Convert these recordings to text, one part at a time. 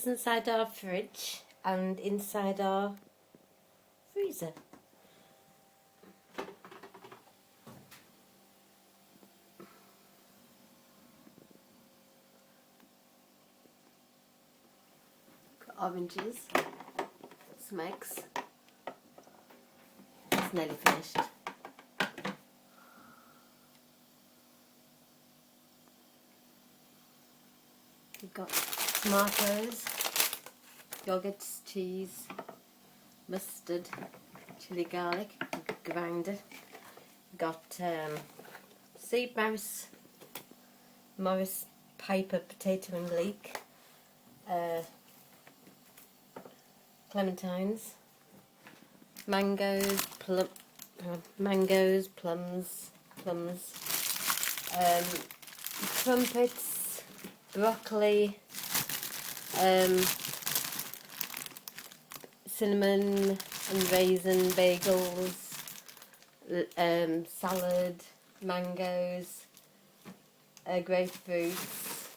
is inside our fridge and inside our freezer. Got oranges, some eggs. It's nearly finished. We've got tomatoes, yogurts, cheese, mustard, chilli garlic, grinder. We've got seed mouse, Morris Piper potato and leek, clementines, mangoes, plums, crumpets, broccoli, cinnamon and raisin bagels, salad, mangoes, grapefruits,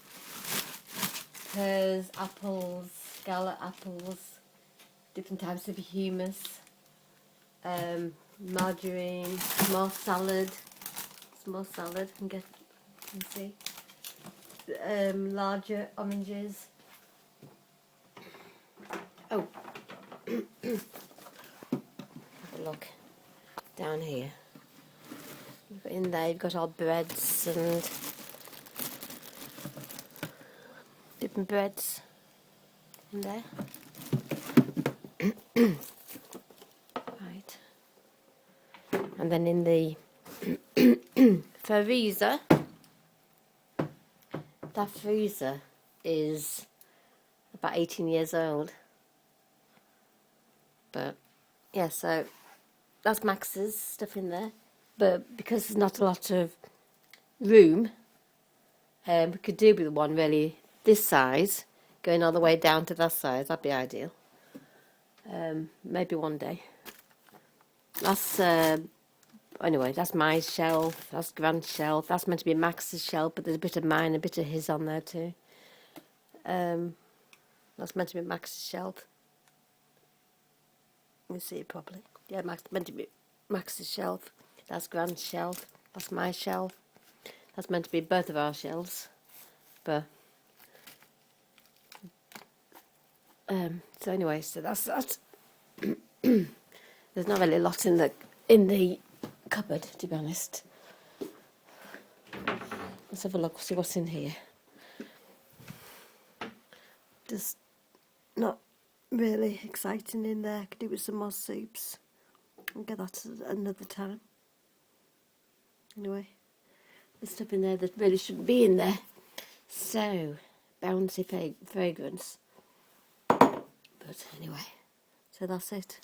pears, apples, scallop apples, different types of hummus, margarine, more salad, you can see. Larger oranges. Oh, have a look down here. In there you've got all breads and different breads in there. Right. And then in the freezer, that freezer is about 18 years old. But yeah, so that's Max's stuff in there. But because there's not a lot of room, we could do with one really this size, going all the way down to that size. That'd be ideal. Maybe one day. That's anyway, that's my shelf, that's Grant's shelf, that's meant to be Max's shelf, but there's a bit of mine, a bit of his on there too. That's meant to be Max's shelf. You see it properly. Yeah, meant to be Max's shelf. That's Grant's shelf. That's my shelf. That's meant to be both of our shelves. But so anyway, so that's that. There's not really a lot in the cupboard, to be honest. Let's have a look, see what's in here. Just not really exciting in there. Could do with some more soups. I'll get that another time. Anyway, there's stuff in there that really shouldn't be in there. So, bouncy fragrance. But anyway, so that's it.